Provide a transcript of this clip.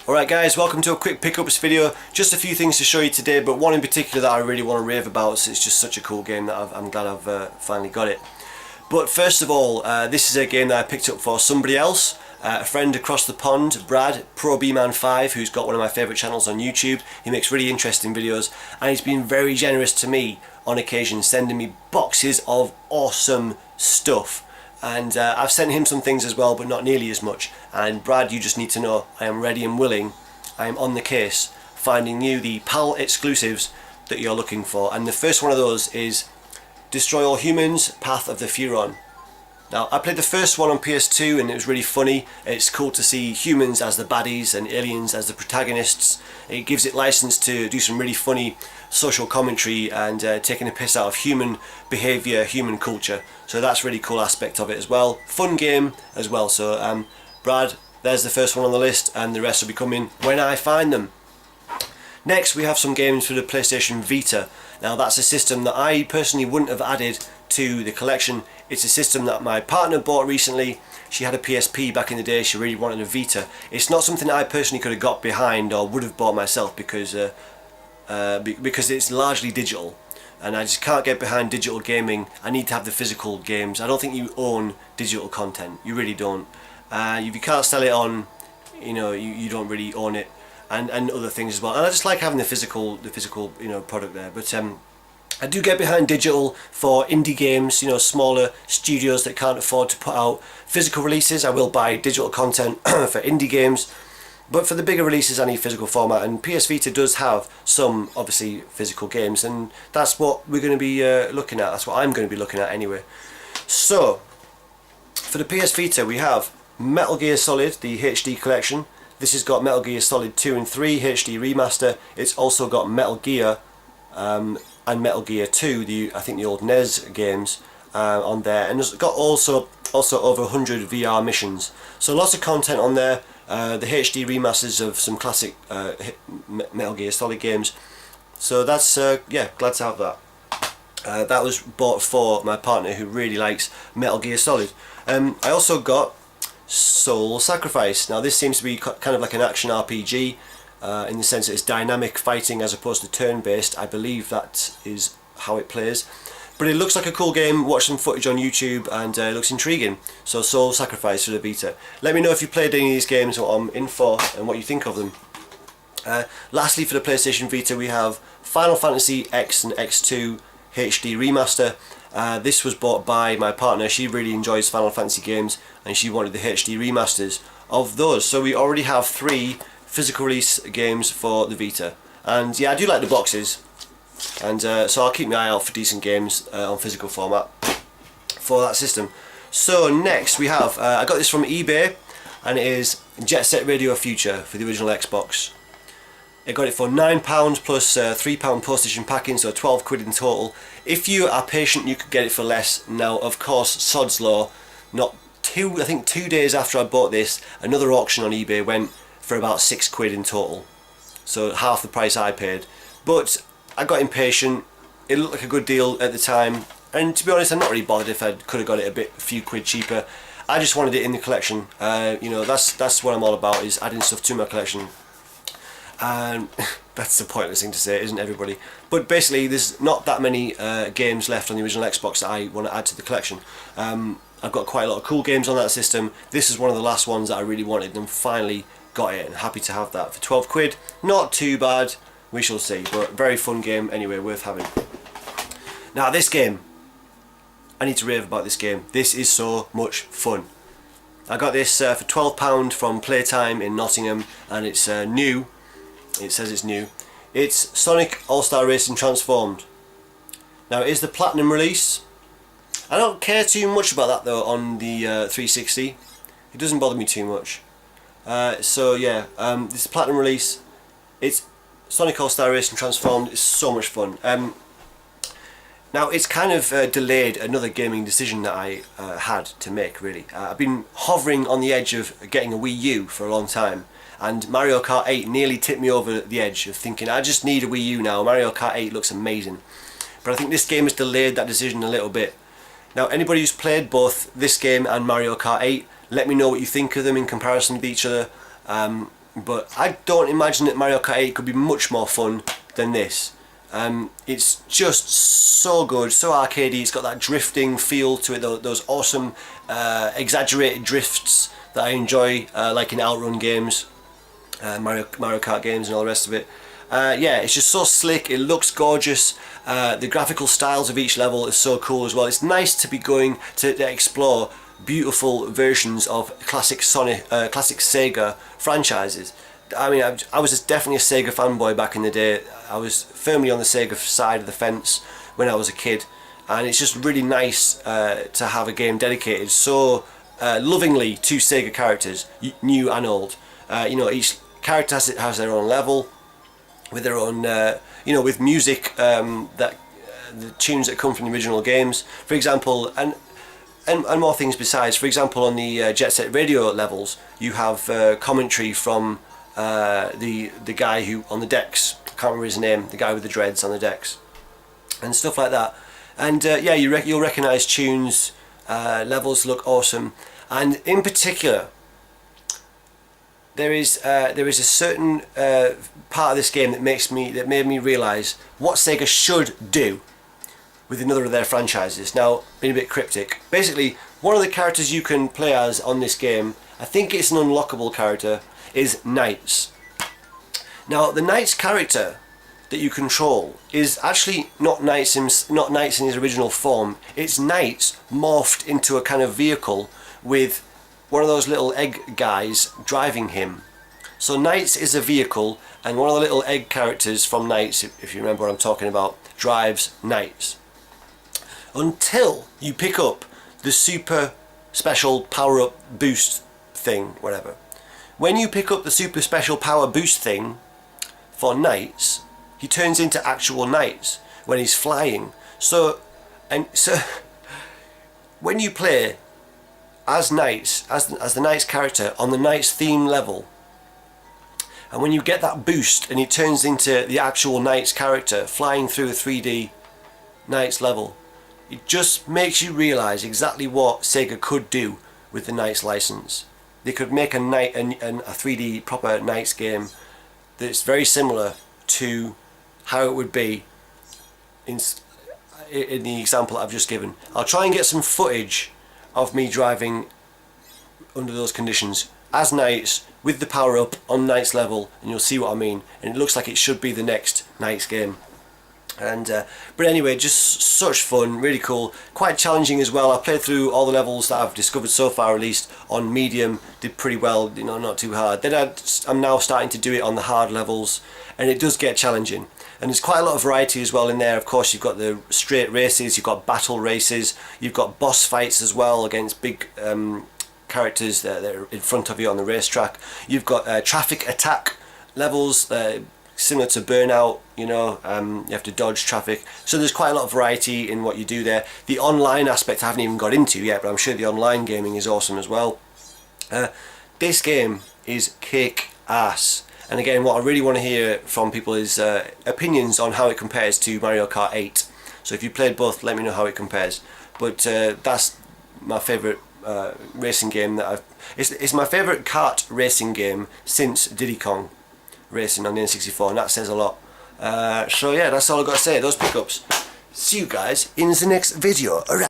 Alright guys, welcome to a quick pickups video. Just a few things to show you today, but one in particular that I really want to rave about, so it's just such a cool game that I'm glad I've finally got it. But first of all, this is a game that I picked up for somebody else, a friend across the pond, Brad, Pro B-Man 5, who's got one of my favourite channels on YouTube. He makes really interesting videos, and he's been very generous to me on occasion, sending me boxes of awesome stuff. And I've sent him some things as well, but not nearly as much. And Brad, you just need to know, I am ready and willing, I am on the case, finding you the Powell Exclusives that you're looking for. And the first one of those is Destroy All Humans, Path of the Furon. Now, I played the first one on PS2 and it was really funny. It's cool to see humans as the baddies and aliens as the protagonists. It gives it license to do some really funny social commentary and taking a piss out of human behaviour, human culture. So that's a really cool aspect of it as well. Fun game as well. So Brad, there's the first one on the list, and the rest will be coming when I find them. Next we have some games for the PlayStation Vita. Now that's a system that I personally wouldn't have added to the collection. It's a system that my partner bought recently. She had a PSP back in the day, she really wanted a Vita. It's not something that I personally could have got behind or would have bought myself because it's largely digital, and I just can't get behind digital gaming. I need to have the physical games. I don't think you own digital content, you really don't. If you can't sell it on, you don't really own it, and other things as well. And I just like having the physical product there. But I do get behind digital for indie games, smaller studios that can't afford to put out physical releases. I will buy digital content for indie games, but for the bigger releases I need physical format, and PS Vita does have some obviously physical games, and that's what we're going to be looking at. That's what I'm going to be looking at anyway. So for the PS Vita we have Metal Gear Solid, the HD collection. This has got Metal Gear Solid 2 and 3 HD remaster. It's also got Metal Gear and Metal Gear 2, I think the old NES games on there, and it's got also over 100 VR missions. So lots of content on there. The HD remasters of some classic Metal Gear Solid games. So that's yeah, glad to have that. That was bought for my partner who really likes Metal Gear Solid. I also got Soul Sacrifice. Now this seems to be kind of like an action RPG in the sense that it's dynamic fighting as opposed to turn-based. I believe that is how it plays. But it looks like a cool game. Watch some footage on YouTube and it looks intriguing. So Soul Sacrifice for the Vita. Let me know if you played any of these games, what I'm in for and what you think of them. Lastly, for the PlayStation Vita we have Final Fantasy X and X2 HD Remaster. This was bought by my partner. She really enjoys Final Fantasy games and she wanted the HD remasters of those. So we already have 3 physical release games for the Vita. And yeah, I do like the boxes. And so I'll keep my eye out for decent games on physical format for that system. So next we have, I got this from eBay, and it is Jet Set Radio Future for the original Xbox. I got it for £9 plus £3 postage and packing, so 12 quid in total. If you are patient you could get it for less. Now of course, sod's law, I think 2 days after I bought this, another auction on eBay went for about 6 quid in total, so half the price I paid. But I got impatient. It looked like a good deal at the time, and to be honest I'm not really bothered if I could have got it a few quid cheaper. I just wanted it in the collection. That's what I'm all about, is adding stuff to my collection. And that's the pointless thing to say, isn't everybody? But basically there's not that many games left on the original Xbox that I want to add to the collection. I've got quite a lot of cool games on that system. This is one of the last ones that I really wanted and finally got it, and happy to have that for 12 quid. Not too bad, we shall see, but very fun game anyway, worth having. Now this game, I need to rave about this game. This is so much fun. I got this for £12 from Playtime in Nottingham, and it's new. It says it's new. It's Sonic All-Star Racing Transformed. Now it is the Platinum release. I don't care too much about that though on the 360. It doesn't bother me too much. So yeah, this is the Platinum release. It's Sonic All-Star Racing Transformed. It's so much fun. Now it's kind of delayed another gaming decision that I had to make, really. I've been hovering on the edge of getting a Wii U for a long time, and Mario Kart 8 nearly tipped me over the edge of thinking I just need a Wii U now. Mario Kart 8 looks amazing. But I think this game has delayed that decision a little bit. Now anybody who's played both this game and Mario Kart 8, let me know what you think of them in comparison with each other. but I don't imagine that Mario Kart 8 could be much more fun than this. It's just so good, so arcadey. It's got that drifting feel to it, those awesome exaggerated drifts that I enjoy, like in Outrun games, Mario Kart games and all the rest of it. Yeah, it's just so slick, it looks gorgeous, the graphical styles of each level is so cool as well. It's nice to be going to explore beautiful versions of classic classic Sega franchises. I mean, I was definitely a Sega fanboy back in the day. I was firmly on the Sega side of the fence when I was a kid, and it's just really nice to have a game dedicated so lovingly to Sega characters, new and old. You know, each character has their own level, with their own, you know, with music, that the tunes that come from the original games, for example, and more things besides. For example, on the Jet Set Radio levels, you have commentary from the guy who on the decks. I can't remember his name. The guy with the dreads on the decks, and stuff like that. And yeah, you'll recognise tunes. Levels look awesome, and in particular, there is a certain part of this game that made me realise what Sega should do with another of their franchises. Now, being a bit cryptic, basically one of the characters you can play as on this game, I think it's an unlockable character, is Knights. Now, the Knights character that you control is actually not Knights in his original form. It's Knights morphed into a kind of vehicle with one of those little egg guys driving him. So Knights is a vehicle, and one of the little egg characters from Knights, if you remember what I'm talking about, drives Knights. Until you pick up the super special power-up boost thing, whatever. When you pick up the super special power boost thing for Knights, he turns into actual Knights when he's flying. So when you play as Knights, as the Knights character on the Knights theme level, and when you get that boost and he turns into the actual Knights character flying through a 3D Knights level, it just makes you realise exactly what Sega could do with the Knights license. They could make a 3D proper Knights game that's very similar to how it would be in the example I've just given. I'll try and get some footage of me driving under those conditions as Knights with the power up on Knights level, and you'll see what I mean. And it looks like it should be the next Knights game. And but anyway, just such fun, really cool, quite challenging as well. I played through all the levels that I've discovered so far, at least on medium, did pretty well, you know, not too hard. Then I'm now starting to do it on the hard levels, and it does get challenging. And there's quite a lot of variety as well in there. Of course, you've got the straight races, you've got battle races, you've got boss fights as well against big characters that are in front of you on the racetrack. You've got traffic attack levels, similar to Burnout, you know, you have to dodge traffic. So there's quite a lot of variety in what you do there. The online aspect I haven't even got into yet, but I'm sure the online gaming is awesome as well. This game is kick ass. And again, what I really want to hear from people is opinions on how it compares to Mario Kart 8. So if you played both, let me know how it compares. But that's my favourite racing game that it's my favourite kart racing game since Diddy Kong Racing on the N64, and that says a lot. So yeah, that's all I've got to say. Those pickups. See you guys in the next video. Alright.